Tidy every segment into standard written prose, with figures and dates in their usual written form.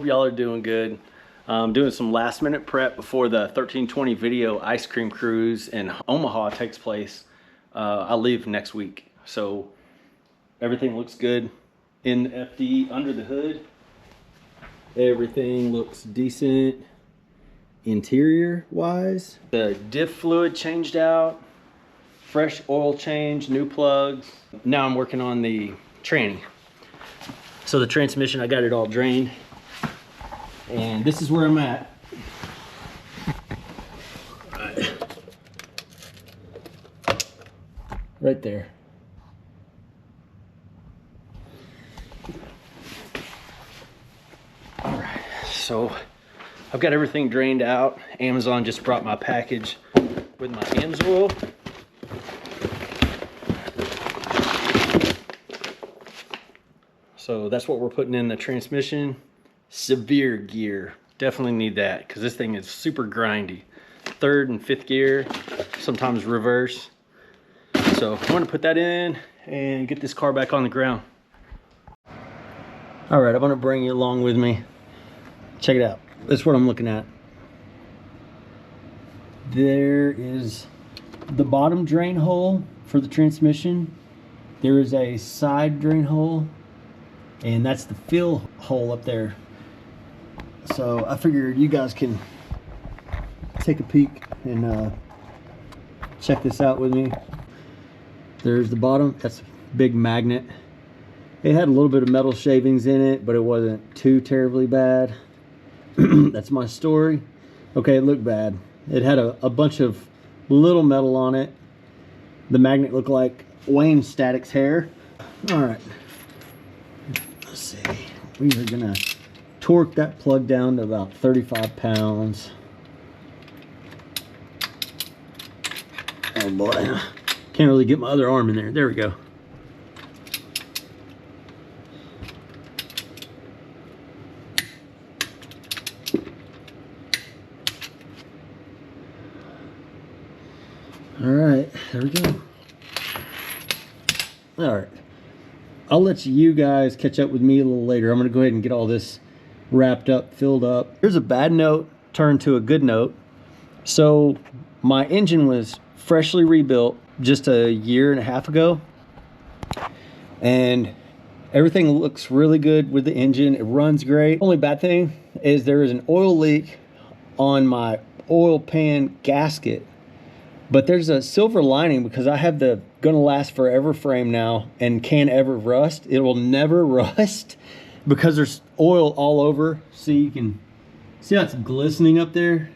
Hope y'all are doing good. Doing some last minute prep before the 1320 video ice cream cruise in Omaha takes place. I'll leave next week. So everything looks good in FD under the hood. Everything looks decent interior wise. The diff fluid changed out, fresh oil change, new plugs. Now I'm working on the tranny. So the transmission, I got it all drained. And this is where I'm at. Right there. All right, so I've got everything drained out. Amazon just brought my package with my AMSOIL. So that's what we're putting in the transmission. Severe gear, definitely need that because this thing is super grindy. Third and fifth gear, sometimes reverse. So I'm gonna put that in and get this car back on the ground. All right, I'm gonna bring you along with me. Check it out. That's what I'm looking at. There is the bottom drain hole for the transmission. There is a side drain hole, and that's the fill hole up there. So I figured you guys can take a peek and check this out with me. There's the bottom. That's a big magnet. It had a little bit of metal shavings in it, but it wasn't too terribly bad. That's my story. Okay, it looked bad. It had a bunch of little metal on it. The magnet looked like Wayne Static's hair. All right. Let's see. We are gonna torque that plug down to about 35 pounds. Oh boy. Can't really get my other arm in there. There we go. All right, there we go. All right, I'll let you guys catch up with me a little later. I'm gonna go ahead and get all this wrapped up, filled up. Here's a bad note turned to a good note. So my engine was freshly rebuilt just a year and a half ago, and everything looks really good with the engine. It runs great. Only bad thing is there is an oil leak on my oil pan gasket. But there's a silver lining because I have the gonna last forever frame now and can't ever rust. It will never rust because there's oil all over. See, you can see how it's glistening up there.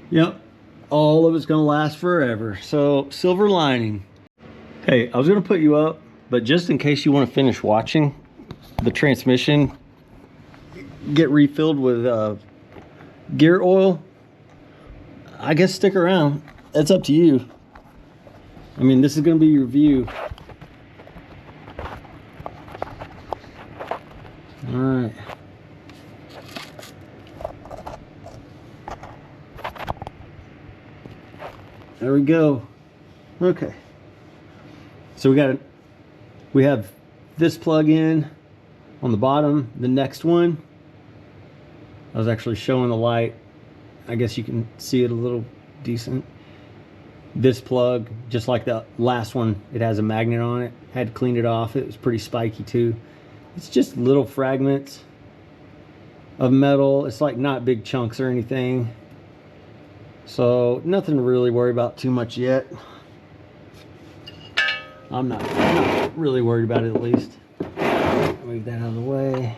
Yep, all of it's gonna last forever. So silver lining. Hey, I was gonna put you up, but just in case you want to finish watching the transmission get refilled with gear oil, I guess stick around. That's up to you. I mean, this is going to be your view. All right. There we go. Okay. So we have this plug in on the bottom. The next one, I was actually showing the light. I guess you can see it a little decent. This plug, just like the last one, it has a magnet on it. Had to clean it off. It was pretty spiky too. It's just little fragments of metal. It's like not big chunks or anything. So nothing to really worry about too much yet. I'm not really worried about it, at least. Move that out of the way.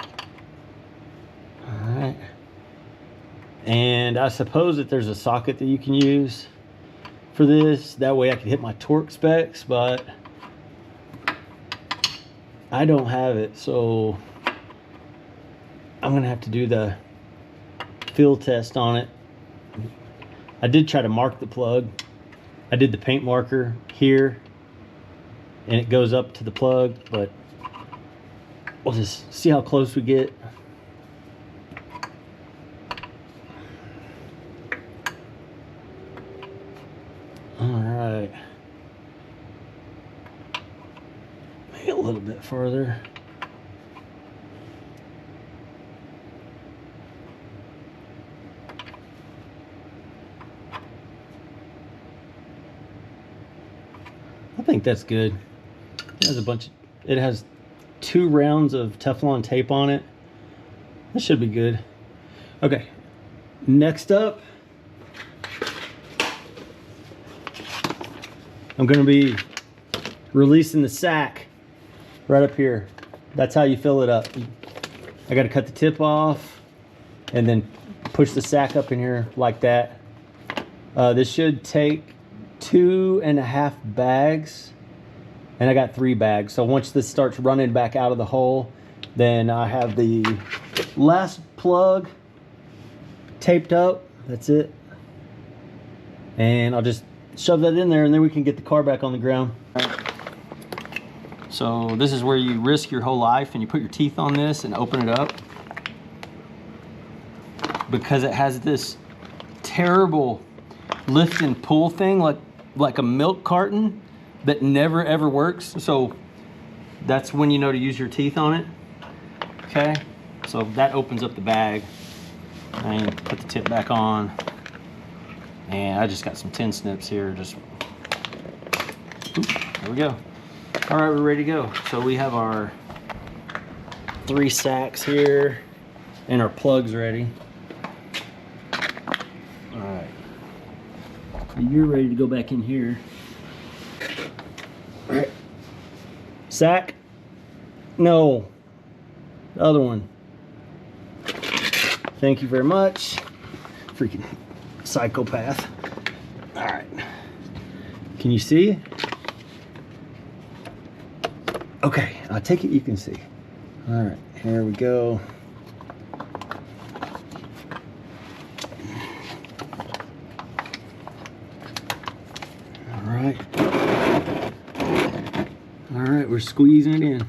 All right. And I suppose that there's a socket that you can use for this. That way I can hit my torque specs, but I don't have it. So I'm gonna have to do the field test on it. I did try to mark the plug. I did the paint marker here and it goes up to the plug, but we'll just see how close we get. Alright. Maybe a little bit further. think that's good. It has a bunch of, it has 2 rounds of Teflon tape on it. That should be good. Okay, next up, I'm gonna be releasing the sack right up here. That's how you fill it up. I gotta cut the tip off and then push the sack up in here like that. This should take 2.5 bags, and I got 3 bags. So once this starts running back out of the hole, then I have the last plug taped up. That's it. And I'll just shove that in there, and then we can get the car back on the ground. So this is where you risk your whole life, and you put your teeth on this and open it up, because it has this terrible lift and pull thing like a milk carton that never ever works. So that's when you know to use your teeth on it. Okay, so that opens up the bag, and put the tip back on. And I just got some tin snips here. Just there we go. All right, we're ready to go. So we have our 3 sacks here and our plugs ready. All right, you're ready to go back in here. All right, sack. No, the other one. Thank you very much. Freaking psychopath. All right, can you see? Okay, I take it you can see. All right, here we go. All right. All right, we're squeezing it in.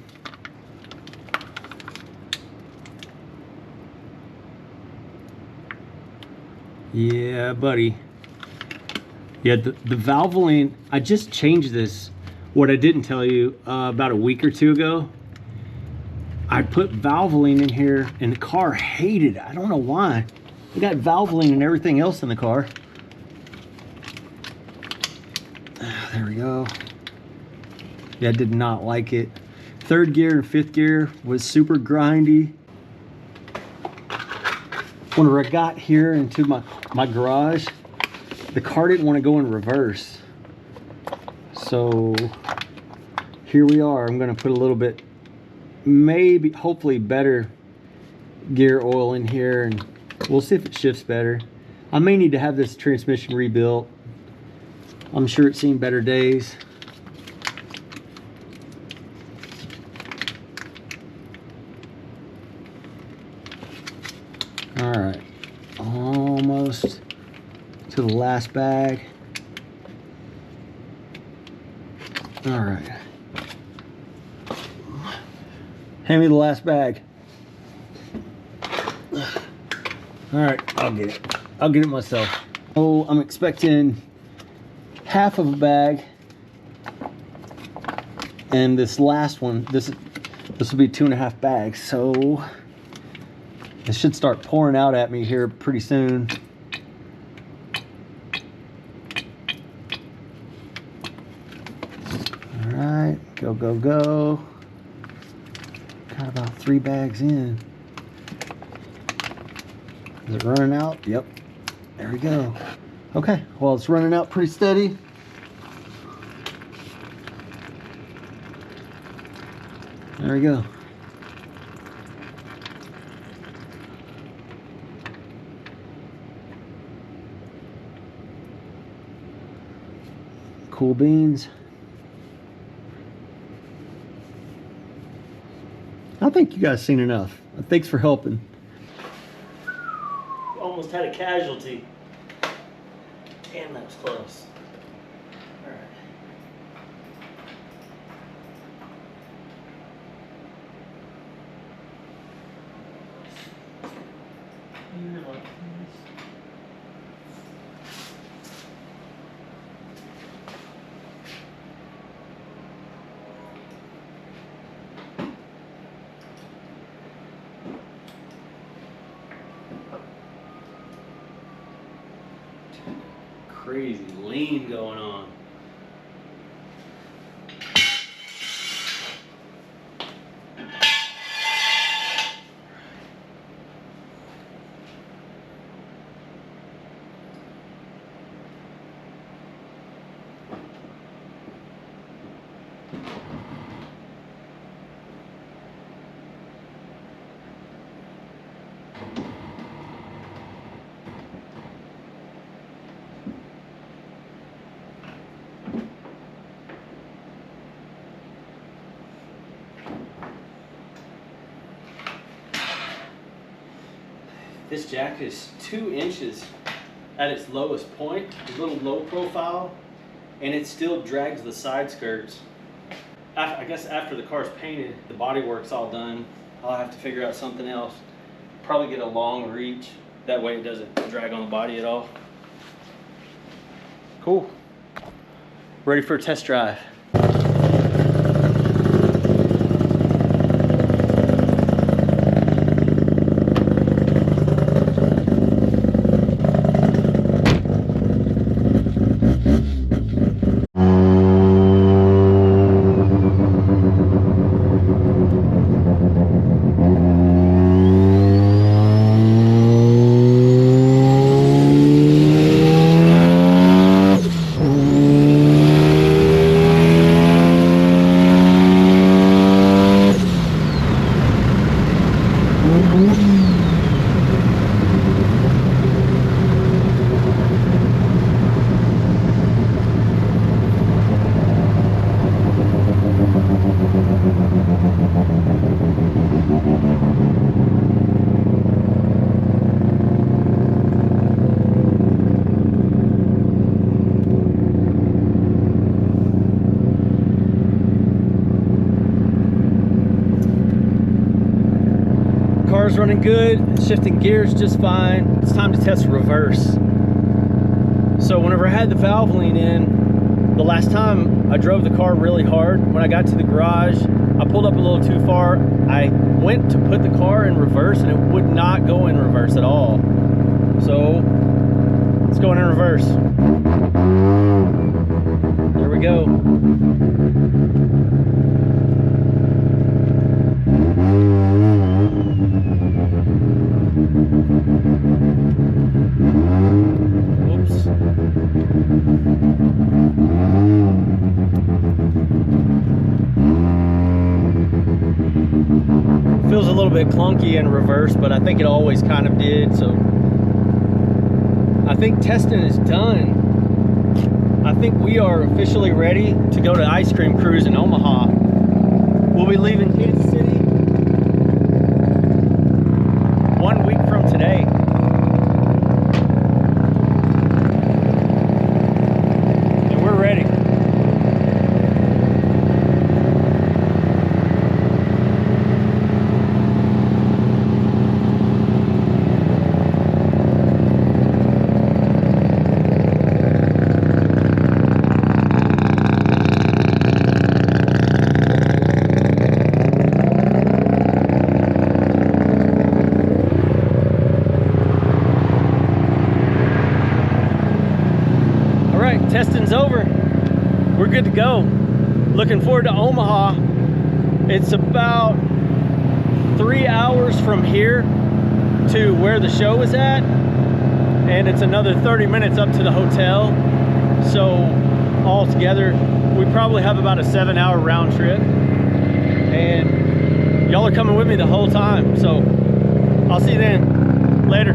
Yeah, buddy. Yeah, the Valvoline, I just changed this. What I didn't tell you, about a week or 2 ago, I put Valvoline in here and the car hated it. I don't know why. We got Valvoline and everything else in the car. There we go. Yeah, I did not like it. 3rd gear and 5th gear was super grindy. Whenever I got here into my garage, the car didn't want to go in reverse. So here we are. I'm going to put a little bit, maybe, hopefully better gear oil in here, and we'll see if it shifts better. I may need to have this transmission rebuilt. I'm sure it's seen better days. All right, almost to the last bag. All right, hand me the last bag. All right, I'll get it. I'll get it myself. Oh, I'm expecting half of a bag, and this last one, this will be 2.5 bags. So it should start pouring out at me here pretty soon. All right, go, go, go. Got about 3 bags in. Is it running out? Yep, there we go. Okay, well, it's running out pretty steady. There we go. Cool beans. I think you guys seen enough. Thanks for helping. Almost had a casualty. Damn, that was close. All right. Crazy lean going on. This jack is 2 inches at its lowest point, a little low profile, and it still drags the side skirts. I guess after the car's painted, the body work's all done, I'll have to figure out something else. Probably get a long reach, that way it doesn't drag on the body at all. Cool. Ready for a test drive. Car's running good, shifting gears just fine. It's time to test reverse. So whenever I had the valve lean in, the last time I drove the car really hard, when I got to the garage, I pulled up a little too far. I went to put the car in reverse and it would not go in reverse at all. So let's go in reverse. There we go. Oops. Feels a little bit clunky in reverse, but I think it always kind of did. So I think testing is done. I think we are officially ready to go to ice cream cruise in Omaha. We'll be leaving Kansas City 1 week from today. And we're ready. Testing's over. We're good to go. Looking forward to Omaha. It's about 3 hours from here to where the show is at, and it's another 30 minutes up to the hotel. So altogether, we probably have about a 7-hour round trip, and y'all are coming with me the whole time. So I'll see you then. Later.